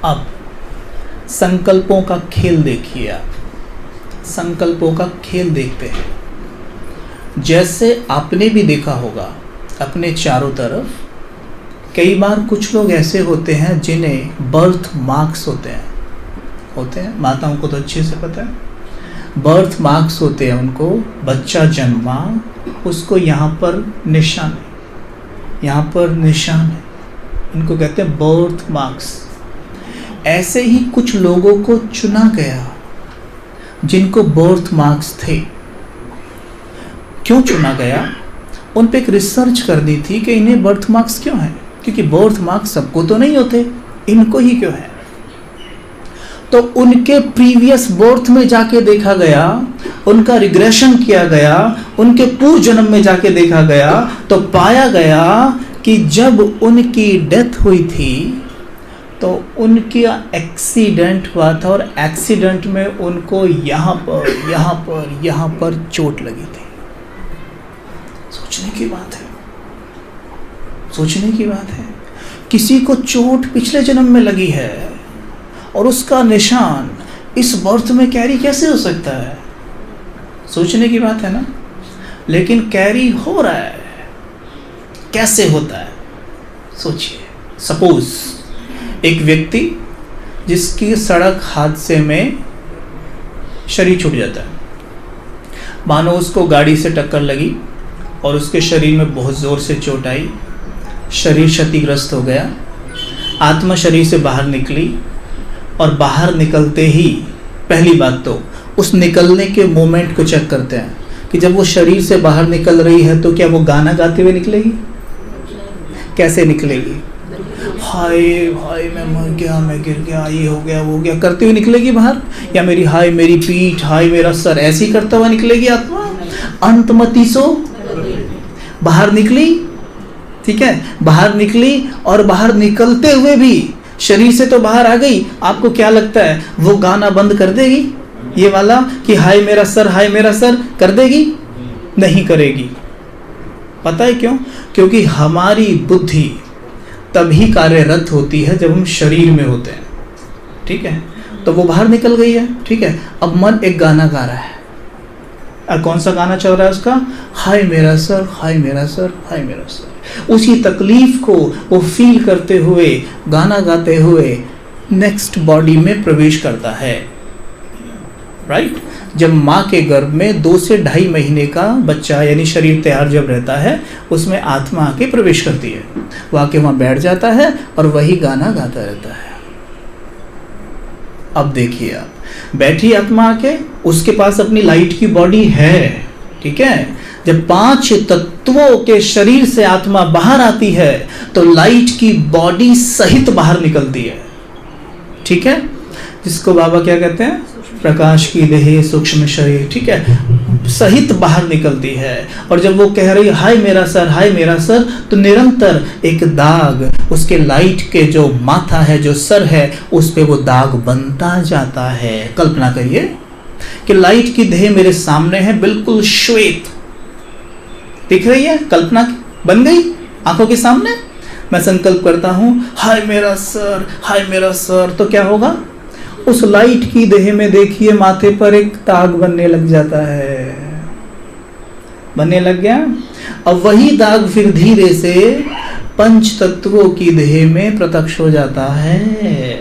अब संकल्पों का खेल देखिए आप, संकल्पों का खेल देखते हैं। जैसे आपने भी देखा होगा अपने चारों तरफ, कई बार कुछ लोग ऐसे होते हैं जिन्हें बर्थ मार्क्स होते हैं, माताओं को तो अच्छे से पता है, बर्थ मार्क्स होते हैं उनको। बच्चा जन्मा, उसको यहाँ पर निशान है, यहाँ पर निशान है, इनको कहते हैं बर्थ मार्क्स। ऐसे ही कुछ लोगों को चुना गया जिनको बर्थ मार्क्स थे। क्यों चुना गया? उन पे एक रिसर्च करनी थी कि इन्हें बर्थ मार्क्स क्यों है, क्योंकि बर्थ मार्क्स सबको तो नहीं होते, इनको ही क्यों है। तो उनके प्रीवियस बर्थ में जाके देखा गया, उनका रिग्रेशन किया गया, उनके पूर्व जन्म में जाके देखा गया, तो पाया गया कि जब उनकी डेथ हुई थी तो उनका एक्सीडेंट हुआ था, और एक्सीडेंट में उनको यहाँ पर चोट लगी थी। सोचने की बात है, सोचने की बात है। किसी को चोट पिछले जन्म में लगी है और उसका निशान इस बर्थ में कैरी कैसे हो सकता है? सोचने की बात है ना। लेकिन कैरी हो रहा है, कैसे होता है? सोचिए। सपोज एक व्यक्ति जिसकी सड़क हादसे में शरीर छूट जाता है, मानो उसको गाड़ी से टक्कर लगी और उसके शरीर में बहुत ज़ोर से चोट आई, शरीर क्षतिग्रस्त हो गया, आत्मा शरीर से बाहर निकली, और बाहर निकलते ही पहली बात तो उस निकलने के मोमेंट को चेक करते हैं कि जब वो शरीर से बाहर निकल रही है तो क्या वो गाना गाते हुए निकलेगी? कैसे निकलेगी? हाय हाय मैं मर गया, मैं गिर गया, ये हो गया, वो हो गया करते हुए निकलेगी बाहर? या मेरी हाय मेरी पीठ, हाय मेरा सर, ऐसे ही करता हुआ निकलेगी आत्मा? अंतमति सो बाहर निकली, ठीक है, बाहर निकली, और बाहर निकलते हुए भी शरीर से तो बाहर आ गई। आपको क्या लगता है वो गाना बंद कर देगी? ये वाला कि हाय मेरा सर, हाय मेरा सर कर देगी? नहीं करेगी। पता है क्यों? क्योंकि हमारी बुद्धि तभी कार्यरत होती है जब हम शरीर में होते हैं, ठीक है। तो वो बाहर निकल गई है, ठीक है। अब मन एक गाना गा रहा है, और कौन सा गाना चल रहा है उसका? हाय मेरा सर, हाय मेरा सर, हाय मेरा सर। उसी तकलीफ को वो फील करते हुए, गाना गाते हुए नेक्स्ट बॉडी में प्रवेश करता है, राइट। जब माँ के गर्भ में 2 से 2.5 महीने का बच्चा यानी शरीर तैयार जब रहता है, उसमें आत्मा आके प्रवेश करती है, वो आके वहाँ बैठ जाता है और वही गाना गाता रहता है। अब देखिए आप, बैठी आत्मा आके, उसके पास अपनी लाइट की बॉडी है, ठीक है। जब 5 तत्वों के शरीर से आत्मा बाहर आती है तो लाइट की बॉडी सहित बाहर निकलती है, ठीक है, जिसको बाबा क्या कहते हैं? प्रकाश की देह सूक्ष्म शरीर, ठीक है, सहित बाहर निकलती है। और जब वो कह रही हाय मेरा सर, हाय मेरा सर, तो निरंतर एक दाग उसके लाइट के जो माथा है, जो सर है, उस पे वो दाग बनता जाता है। कल्पना करिए कि लाइट की देह मेरे सामने है, बिल्कुल श्वेत दिख रही है, कल्पना बन गई आंखों के सामने। मैं संकल्प करता हूं हाय मेरा सर, हाय मेरा सर, तो क्या होगा? उस लाइट की देह में देखिए माथे पर एक दाग बनने लग जाता है, बनने लग गया। अब वही दाग फिर धीरे से 5 तत्वों की देह में प्रत्यक्ष हो जाता है,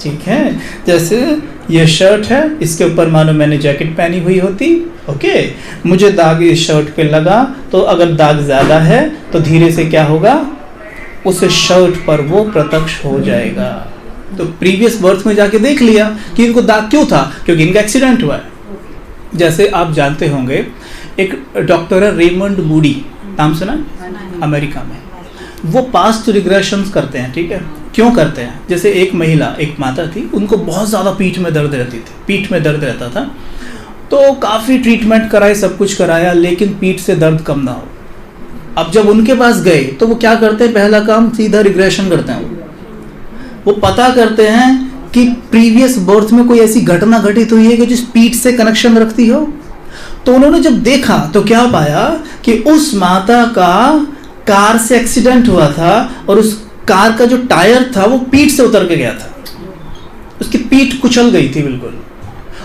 ठीक है। जैसे ये शर्ट है, इसके ऊपर मानो मैंने जैकेट पहनी हुई होती, ओके, मुझे दाग इस शर्ट पे लगा, तो अगर दाग ज्यादा है तो धीरे से क्या होगा? उस शर्ट पर वो प्रत्यक्ष हो जाएगा। तो प्रीवियस बर्थ में जाके देख लिया कि इनको दाग क्यों था, क्योंकि इनका एक्सीडेंट हुआ है। जैसे आप जानते होंगे एक डॉक्टर है रेमंड मूडी, नाम सुना? अमेरिका में वो पास्ट रिग्रेशंस करते हैं, ठीक है। क्यों करते हैं? जैसे एक महिला, एक माता थी, उनको बहुत ज़्यादा पीठ में दर्द रहती थी, पीठ में दर्द रहता था, तो काफ़ी ट्रीटमेंट कराए, सब कुछ कराया, लेकिन पीठ से दर्द कम ना हो। अब जब उनके पास गए तो वो क्या करते हैं? पहला काम सीधा रिग्रेशन करते हैं, वो पता करते हैं कि प्रीवियस बर्थ में कोई ऐसी घटना घटित हुई है कि जिस पीठ से कनेक्शन रखती हो। तो उन्होंने जब देखा तो क्या पाया कि उस माता का कार से एक्सीडेंट हुआ था और उस कार का जो टायर था वो पीठ से उतर के गया था। पीठ कुचल गई थी बिल्कुल,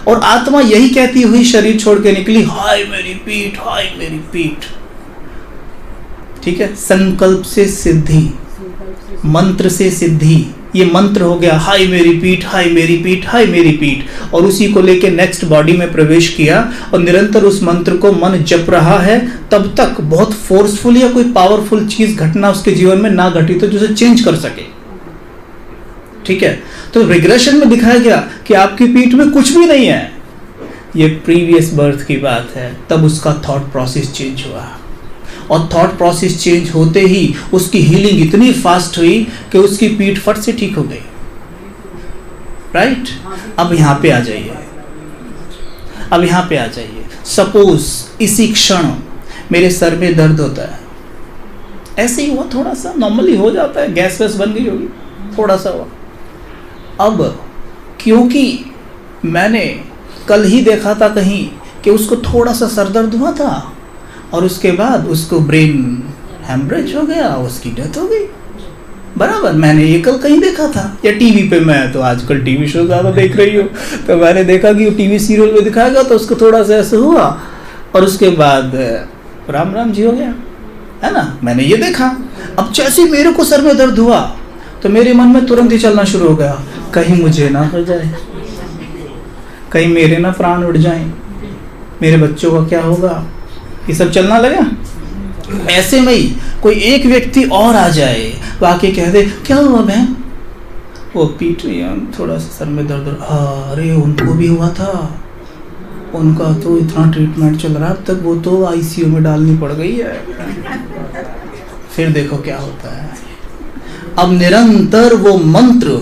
और आत्मा यही कहती हुई शरीर छोड़ के निकली, हाय मेरी पीठ, हाय मेरी पीठ। ठीक है, संकल्प से सिद्धि, मंत्र से सिद्धि, ये मंत्र हो गया, हाय मेरी पीठ, हाय मेरी पीठ, हाय मेरी पीठ। और उसी को लेके नेक्स्ट बॉडी में प्रवेश किया और निरंतर उस मंत्र को मन जप रहा है, तब तक बहुत फोर्सफुल या कोई पावरफुल चीज घटना उसके जीवन में ना घटी तो जिसे चेंज कर सके। ठीक है, तो रिग्रेशन में दिखाया गया कि आपकी पीठ में कुछ भी नहीं है, ये प्रीवियस बर्थ की बात है। तब उसका थॉट प्रोसेस चेंज हुआ, और थॉट प्रोसेस चेंज होते ही उसकी हीलिंग इतनी फास्ट हुई कि उसकी पीठ फट से ठीक हो गई। राइट, अब यहाँ पे आ जाइए, अब यहाँ पे आ जाइए। सपोज इसी क्षण मेरे सर में दर्द होता है, ऐसे ही हुआ, थोड़ा सा नॉर्मली हो जाता है, गैस वैस बन गई होगी, थोड़ा सा हुआ। अब क्योंकि मैंने कल ही देखा था कहीं कि उसको थोड़ा सा सर दर्द हुआ था और उसके बाद उसको ब्रेन हेमरेज हो गया, उसकी डेथ हो गई, बराबर। मैंने ये कल कहीं देखा था, या टीवी पे, मैं तो आजकल टीवी शो ज़्यादा देख रही हूँ, तो मैंने देखा कि टीवी सीरियल में दिखाया गया, तो उसको थोड़ा सा ऐसे हुआ और उसके बाद राम राम जी हो गया, है ना, मैंने ये देखा। अब जैसे मेरे को सर में दर्द हुआ तो मेरे मन में तुरंत ही चलना शुरू हो गया, कहीं मुझे ना हो जाए, कहीं मेरे ना प्राण उड़ जाएं, मेरे बच्चों का क्या होगा, ये सब चलना लगा। ऐसे में ही कोई एक व्यक्ति और आ जाए, वाकई कह दे, क्या हुआ बहन, वो पीठ थोड़ा सा सर में दर्द, अरे उनको भी हुआ था, उनका तो इतना ट्रीटमेंट चल रहा है, अब तक वो तो आईसीयू में डालनी पड़ गई है। फिर देखो क्या होता है। अब निरंतर वो मंत्र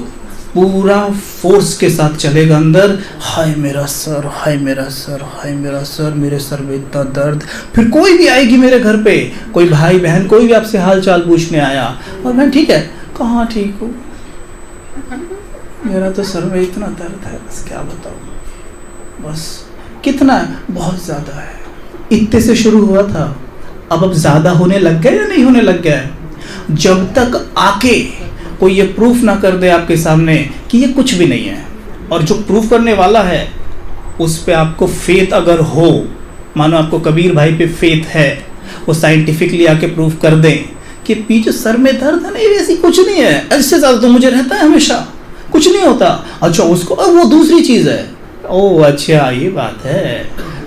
पूरा फोर्स के साथ चलेगा अंदर, हाय मेरा सर, हाय मेरा सर, हाय मेरा सर, मेरे सर में इतना दर्द। फिर कोई भी आएगी मेरे घर पे, कोई भाई बहन कोई भी आपसे हाल चाल पूछने आया, और मैं ठीक है, कहाँ ठीक हूँ, मेरा तो सर में इतना दर्द है, बस क्या बताऊँ, बस कितना है, बहुत ज़्यादा है। इतने से शुरू हुआ था, अब ज़्यादा होने लग गया या नहीं होने लग गया है। जब तक आके कोई ये प्रूफ ना कर दे आपके सामने कि ये कुछ भी नहीं है, और जो प्रूफ करने वाला है उस पे आपको फेथ अगर हो, मानो आपको कबीर भाई पे फेथ है, वो साइंटिफिकली आके प्रूफ कर दें कि पीछे सर में दर्द है, नहीं वैसी कुछ नहीं है, इससे ज़्यादा तो मुझे रहता है हमेशा, कुछ नहीं होता, अच्छा उसको वो दूसरी चीज़ है, ओ अच्छा ये बात है,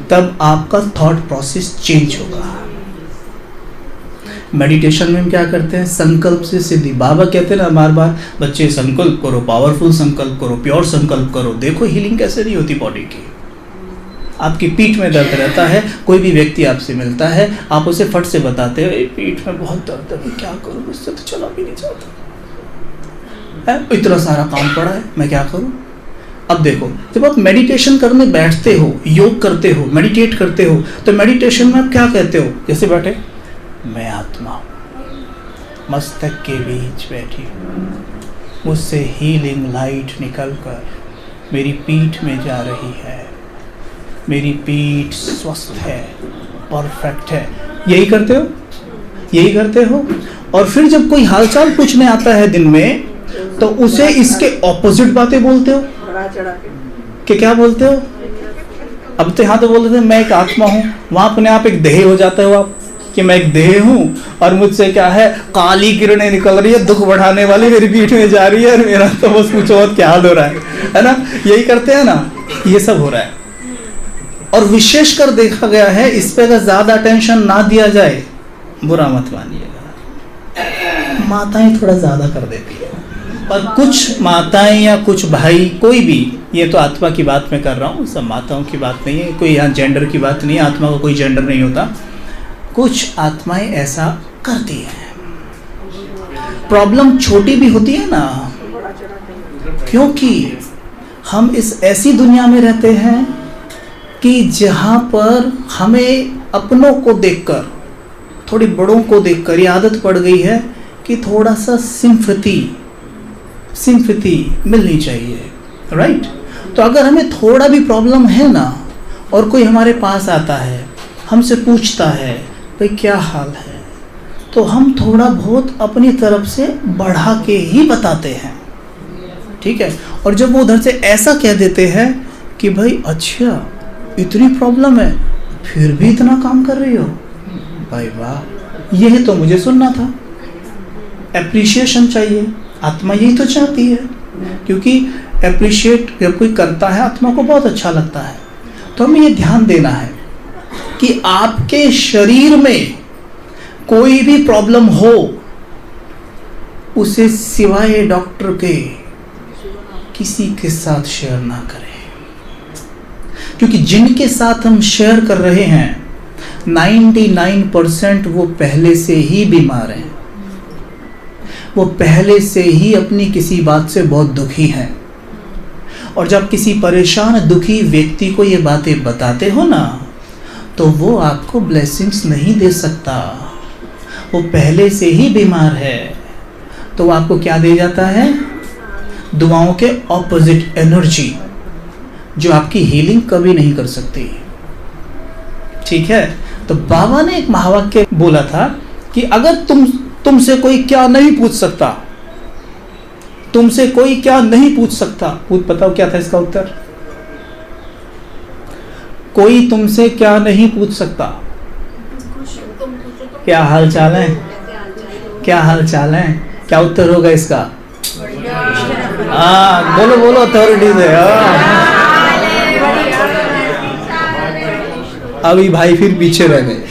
तब आपका थॉट प्रोसेस चेंज होगा। मेडिटेशन में हम क्या करते हैं, संकल्प से सिद्धि। बाबा कहते हैं ना बार बार, बच्चे संकल्प करो, पावरफुल संकल्प करो, प्योर संकल्प करो, देखो हीलिंग कैसे नहीं होती बॉडी की। आपकी पीठ में दर्द रहता है, कोई भी व्यक्ति आपसे मिलता है, आप उसे फट से बताते हो पीठ में बहुत दर्द है, क्या करूँ, मुझसे तो चला भी नहीं जाता, इतना सारा काम पड़ा है, मैं क्या करूँ। अब देखो, जब आप मेडिटेशन करने बैठते हो, योग करते हो, मेडिटेट करते हो, तो मेडिटेशन में आप क्या कहते हो, जैसे बैठे, मैं आत्मा मस्तक के बीच बैठी हूँ, मुझसे हीलिंग लाइट निकलकर मेरी पीठ में जा रही है, मेरी पीठ स्वस्थ है, परफेक्ट है। यही करते हो, यही करते हो। और फिर जब कोई हालचाल पूछने आता है दिन में, तो उसे इसके ऑपोजिट बातें बोलते हो कि क्या बोलते हो। अब तो यहाँ तो बोलते थे मैं एक आत्मा हूँ, वहाँ अपने आप एक देह हो जाते हो आप कि मैं एक देह हूँ, और मुझसे क्या है, काली किरणें निकल रही है, दुख बढ़ाने वाली मेरी पीठ में जा रही है, और मेरा तो बस पूछो बहुत क्या हाल हो रहा है ना, यही करते हैं ना, ये सब हो रहा है। और विशेषकर देखा गया है, इस पे अगर ज्यादा अटेंशन ना दिया जाए, बुरा मत मानिएगा, माताएं थोड़ा ज्यादा कर देती है, और कुछ माताएं या कुछ भाई, कोई भी, ये तो आत्मा की बात मैं कर रहा हूँ, सब माताओं की बात नहीं है, कोई यहाँ जेंडर की बात नहीं है, आत्मा का कोई जेंडर नहीं होता, कुछ आत्माएं ऐसा करती हैं। प्रॉब्लम छोटी भी होती है ना, क्योंकि हम इस ऐसी दुनिया में रहते हैं कि जहाँ पर हमें अपनों को देखकर, थोड़ी बड़ों को देखकर ये आदत पड़ गई है कि थोड़ा सा सिंपैथी मिलनी चाहिए, राइट। तो अगर हमें थोड़ा भी प्रॉब्लम है ना, और कोई हमारे पास आता है, हमसे पूछता है भाई क्या हाल है, तो हम थोड़ा बहुत अपनी तरफ से बढ़ा के ही बताते हैं, ठीक है। और जब वो उधर से ऐसा कह देते हैं कि भाई अच्छा इतनी प्रॉब्लम है फिर भी इतना काम कर रही हो, भाई वाह, यही तो मुझे सुनना था। एप्रिशिएशन चाहिए, आत्मा यही तो चाहती है, क्योंकि एप्रिशिएट जब कोई करता है आत्मा को बहुत अच्छा लगता है। तो हमें ये ध्यान देना है कि आपके शरीर में कोई भी प्रॉब्लम हो उसे सिवाय डॉक्टर के किसी के साथ शेयर ना करें, क्योंकि जिनके साथ हम शेयर कर रहे हैं 99% वो पहले से ही बीमार हैं, वो पहले से ही अपनी किसी बात से बहुत दुखी हैं। और जब किसी परेशान दुखी व्यक्ति को ये बातें बताते हो ना, तो वो आपको ब्लेसिंग्स नहीं दे सकता, वो पहले से ही बीमार है। तो वो आपको क्या दे जाता है? दुआओं के ऑपोजिट एनर्जी, जो आपकी हीलिंग कभी नहीं कर सकती। ठीक है। तो बाबा ने एक महावाक्य बोला था कि अगर तुमसे कोई क्या नहीं पूछ सकता, तुमसे कोई क्या नहीं पूछ सकता, बताओ क्या था इसका उत्तर? कोई तुमसे क्या नहीं पूछ सकता? क्या हाल चाल है, क्या हाल चाल है, क्या उत्तर होगा इसका? बोलो बोलो, अथॉरिटी से। अभी भाई फिर पीछे रह गए।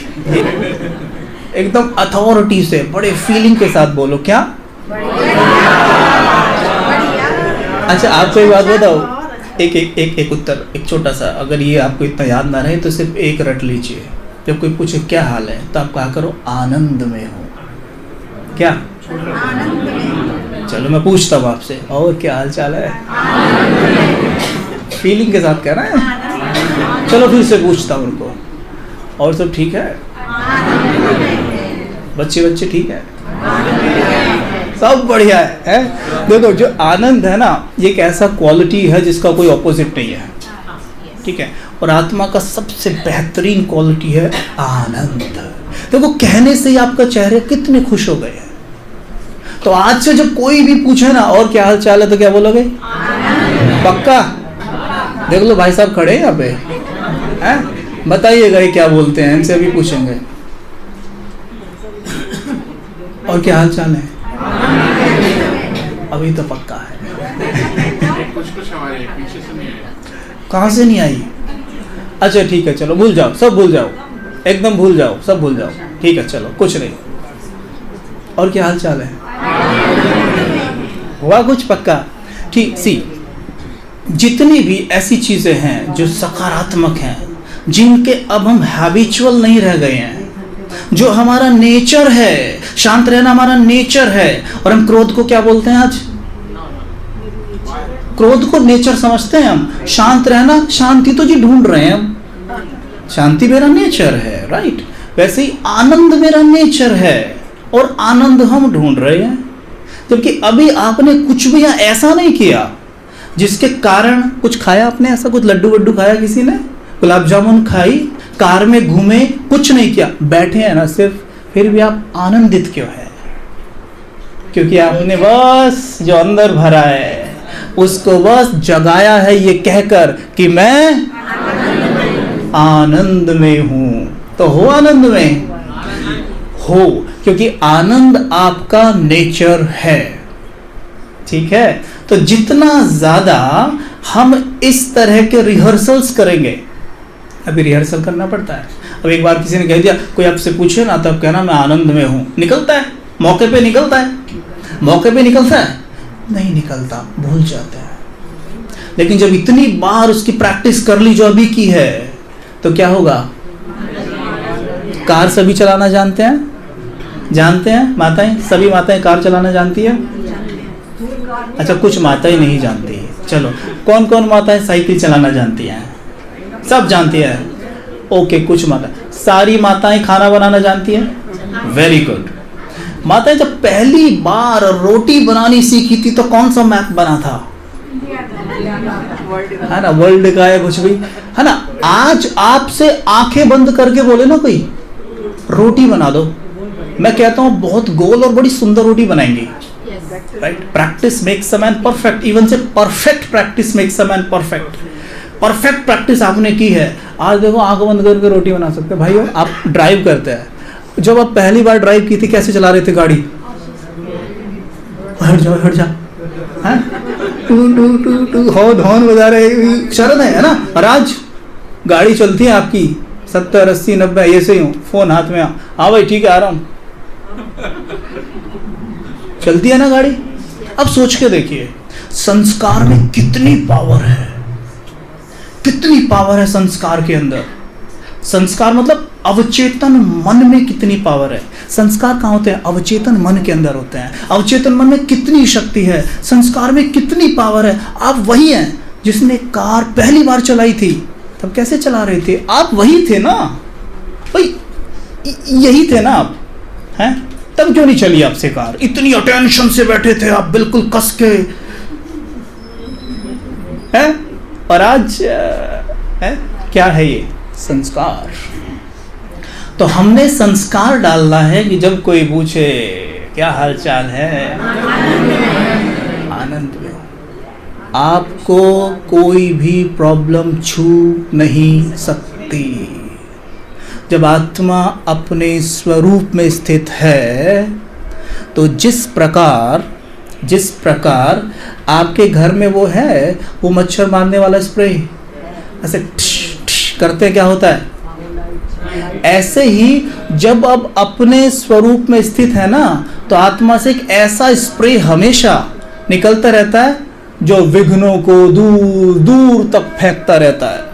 एकदम अथॉरिटी से, बड़े फीलिंग के साथ बोलो। क्या? अच्छा, आपको एक बात बताओ, एक उत्तर, एक छोटा सा, अगर ये आपको इतना याद ना रहे तो सिर्फ एक रट लीजिए। जब कोई पूछे क्या हाल है तो आप कहा करो आनंद में हो। क्या? चलो मैं पूछता हूँ आपसे, और क्या हाल चाल है? फीलिंग के साथ कह रहा है। चलो फिर से पूछता हूँ उनको, और सब ठीक है? बच्चे ठीक है? सब बढ़िया है? देखो, जो आनंद है ना, ये एक ऐसा क्वालिटी है जिसका कोई ऑपोजिट नहीं है। ठीक है। और आत्मा का सबसे बेहतरीन क्वालिटी है आनंद। देखो, कहने से ही आपका चेहरे कितने खुश हो गए हैं। तो आज से जब कोई भी पूछे ना और क्या हाल चाल है, तो क्या बोलोगे? पक्का? देख लो भाई साहब खड़े हैं यहाँ पे, हैं? बताइएगा ये क्या बोलते हैं, इनसे अभी पूछेंगे। और क्या हाल चाल है? अभी तो पक्का है। कुछ हमारे पीछे से नहीं है। कहाँ से नहीं आई? अच्छा ठीक है, चलो भूल जाओ, सब भूल जाओ, एकदम भूल जाओ, सब भूल जाओ। ठीक है, चलो कुछ नहीं। और क्या हाल चाल है? हुआ कुछ पक्का? ठीक। जितनी भी ऐसी चीजें हैं जो सकारात्मक हैं, जिनके अब हम हैबिचुअल नहीं रह गए हैं, जो हमारा नेचर है, शांत रहना हमारा नेचर है। और हम क्रोध को क्या बोलते हैं आज? क्रोध को नेचर समझते हैं हम। शांत रहना, शांति तो जी ढूंढ रहे हैं हम, शांति मेरा नेचर है, राइट? वैसे ही आनंद मेरा नेचर है, और आनंद हम ढूंढ रहे हैं। जबकि अभी आपने कुछ भी ऐसा नहीं किया जिसके कारण कुछ खाया आपने, ऐसा कुछ लड्डू वड्डू खाया, किसी ने गुलाब जामुन खाई, कार में घूमे, कुछ नहीं किया, बैठे हैं ना सिर्फ, फिर भी आप आनंदित क्यों है? क्योंकि आपने बस जो अंदर भरा है उसको बस जगाया है ये कहकर कि मैं आनंद में हूं। तो हो आनंद में हो, क्योंकि आनंद आपका नेचर है। ठीक है। तो जितना ज्यादा हम इस तरह के रिहर्सल्स करेंगे, अभी रिहर्सल करना पड़ता है। अब एक बार किसी ने कह दिया, कोई आपसे पूछे ना, तो आप कहना मैं आनंद में हूं, निकलता है मौके पे, निकलता है मौके पे, निकलता है? नहीं निकलता, भूल जाते हैं। लेकिन जब इतनी बार उसकी प्रैक्टिस कर ली जो अभी की है, तो क्या होगा? कार सभी चलाना जानते हैं? जानते हैं माताएं? सभी माताएं कार चलाना जानती है? अच्छा, कुछ माताएं नहीं जानती। चलो, कौन कौन माताएं साइकिल चलाना जानती हैं? सब जानती है। ओके, कुछ माता, सारी माताएं खाना बनाना जानती हैं? Very good. माताएं जब पहली बार रोटी बनानी सीखी थी तो कौन सा मैप बना था? है ना, वर्ल्ड का है कुछ भी, है ना। आज आपसे आंखें बंद करके बोले ना कोई, रोटी बना दो, मैं कहता हूं बहुत गोल और बड़ी सुंदर रोटी बनाएंगी। Right? Practice makes a man perfect, even से perfect practice makes a man perfect. Perfect practice आपने की है, आज देखो आंख बंद करके रोटी बना सकते हैं। भाइयों आप ड्राइव करते हैं, जब आप पहली बार ड्राइव की थी कैसे चला रहे थे गाड़ी? हट जाओ हट जाओ, हैं? टू टू टू टू हॉर्न बजा रहे, शर्म है ना? और आज गाड़ी चलती है आपकी 70 80 90 ऐसे ही हूँ, फोन हाथ में, हाँ भाई ठीक है आ रहा हूँ, चलती है ना गाड़ी। अब सोच के देखिए संस्कार में कितनी पावर है, कितनी पावर है संस्कार के अंदर। संस्कार मतलब अवचेतन मन में कितनी पावर है। संस्कार कहाँ होते हैं? अवचेतन मन के अंदर होते हैं। अवचेतन मन में कितनी शक्ति है, संस्कार में कितनी पावर है। आप वही हैं जिसने कार पहली बार चलाई थी, तब कैसे चला रहे थे? आप वही थे ना भाई, यही थे ना आप, हैं? तब क्यों नहीं चली आपसे कार? इतनी अटेंशन से बैठे थे आप, बिल्कुल कस के, हैं? और आज है क्या है ये? संस्कार। तो हमने संस्कार डालना है कि जब कोई पूछे क्या हाल चाल है, आनंद में हो, आपको कोई भी प्रॉब्लम छू नहीं सकती। जब आत्मा अपने स्वरूप में स्थित है तो जिस प्रकार आपके घर में वो है, वो मच्छर मारने वाला स्प्रे ऐसे करते क्या होता है, ऐसे ही जब अब अपने स्वरूप में स्थित है ना, तो आत्मा से एक ऐसा स्प्रे हमेशा निकलता रहता है जो विघ्नों को दूर दूर तक फेंकता रहता है,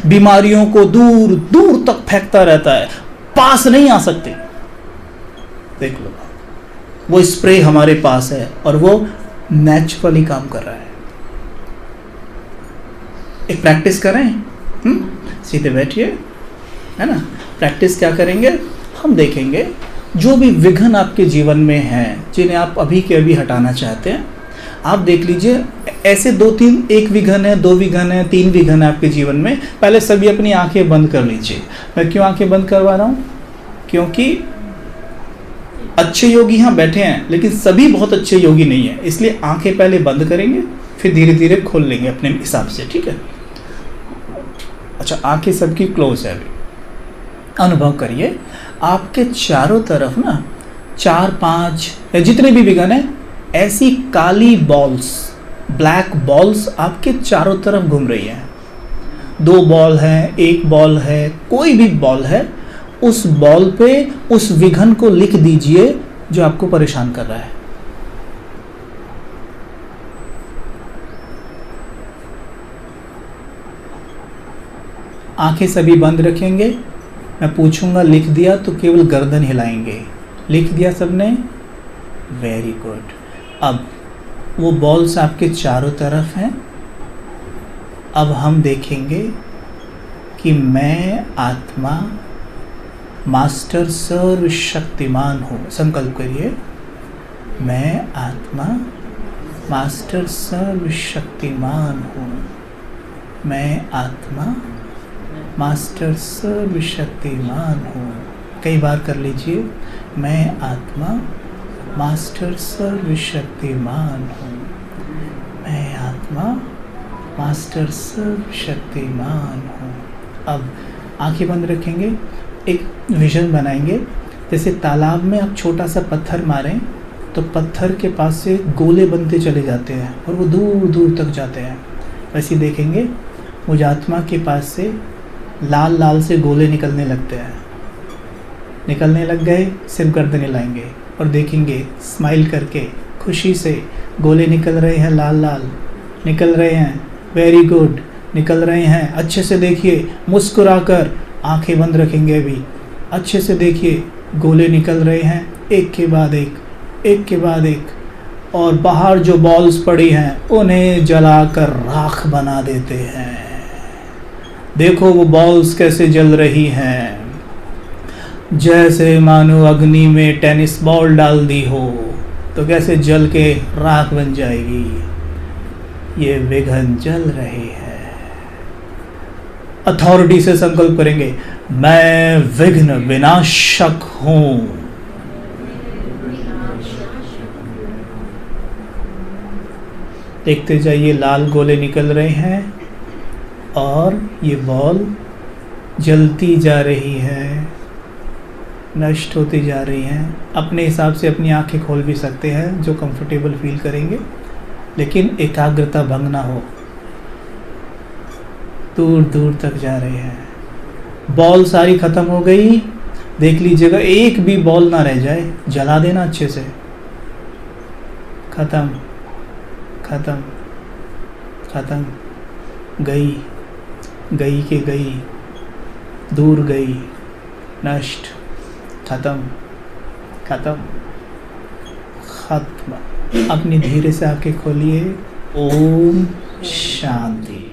बीमारियों को दूर दूर तक फेंकता रहता है, पास नहीं आ सकते। देख लो, वो स्प्रे हमारे पास है और वो नेचुरली काम कर रहा है। एक प्रैक्टिस करें, सीधे बैठिए, है ना? प्रैक्टिस क्या करेंगे? हम देखेंगे जो भी विघ्न आपके जीवन में हैं, जिन्हें आप अभी के अभी हटाना चाहते हैं, आप देख लीजिए ऐसे 2-3, 1 विघ्न है, 2 विघ्न है, 3 विघ्न है आपके जीवन में। पहले सभी अपनी आंखें बंद कर लीजिए। मैं क्यों आंखें बंद करवा रहा हूँ? क्योंकि अच्छे योगी यहाँ बैठे हैं लेकिन सभी बहुत अच्छे योगी नहीं है, इसलिए आंखें पहले बंद करेंगे, फिर धीरे धीरे खोल लेंगे अपने हिसाब से, ठीक है? अच्छा, आंखें सबकी क्लोज है। अभी अनुभव करिए आपके चारों तरफ ना 4-5 या जितने भी विघ्न है, ऐसी काली बॉल्स, ब्लैक बॉल्स आपके चारों तरफ घूम रही है। 2 बॉल है, 1 बॉल है, कोई भी बॉल है, उस बॉल पे उस विघ्न को लिख दीजिए जो आपको परेशान कर रहा है। आंखें सभी बंद रखेंगे। मैं पूछूंगा लिख दिया तो केवल गर्दन हिलाएंगे। लिख दिया सबने? Very good. अब वो बॉल्स आपके चारों तरफ हैं। अब हम देखेंगे कि मैं आत्मा मास्टर सर्वशक्तिमान हूँ। संकल्प करिए, मैं आत्मा मास्टर सर्वशक्तिमान हूँ। मैं आत्मा मास्टर सर्वशक्तिमान हूँ। कई बार कर लीजिए, मैं आत्मा मास्टर सर्वशक्तिमान हूँ। मैं आत्मा मास्टर सर्वशक्तिमान हूँ। अब आंखें बंद रखेंगे, एक विजन बनाएंगे। जैसे तालाब में आप छोटा सा पत्थर मारें तो पत्थर के पास से गोले बनते चले जाते हैं और वो दूर दूर तक जाते हैं। वैसे देखेंगे मुझ आत्मा के पास से लाल लाल से गोले निकलने लगते हैं। निकलने लग गए, सिर्फ गर्दन हिलाएंगे और देखेंगे स्माइल करके, खुशी से गोले निकल रहे हैं, लाल लाल निकल रहे हैं। वेरी गुड, निकल रहे हैं। अच्छे से देखिए, मुस्कुराकर। आंखें बंद रखेंगे अभी। अच्छे से देखिए, गोले निकल रहे हैं, एक के बाद एक, एक के बाद एक। और बाहर जो बॉल्स पड़ी हैं उन्हें जलाकर राख बना देते हैं। देखो वो बॉल्स कैसे जल रही हैं, जैसे मानो अग्नि में टेनिस बॉल डाल दी हो तो कैसे जल के राख बन जाएगी। ये विघ्न जल रहे हैं। अथॉरिटी से संकल्प करेंगे, मैं विघ्न विनाशक हूं। देखते जाइए, लाल गोले निकल रहे हैं और ये बॉल जलती जा रही है, नष्ट होती जा रही हैं। अपने हिसाब से अपनी आंखें खोल भी सकते हैं जो कंफर्टेबल फील करेंगे, लेकिन एकाग्रता भंग ना हो। दूर दूर तक जा रहे हैं। बॉल सारी ख़त्म हो गई। देख लीजिएगा एक भी बॉल ना रह जाए, जला देना अच्छे से। ख़त्म ख़त्म ख़त्म। गई गई के गई, दूर गई, नष्ट, ख़त्म ख़त्म ख़त्म। अपनी धीरे से आंखें खोलिए। ओम शांति।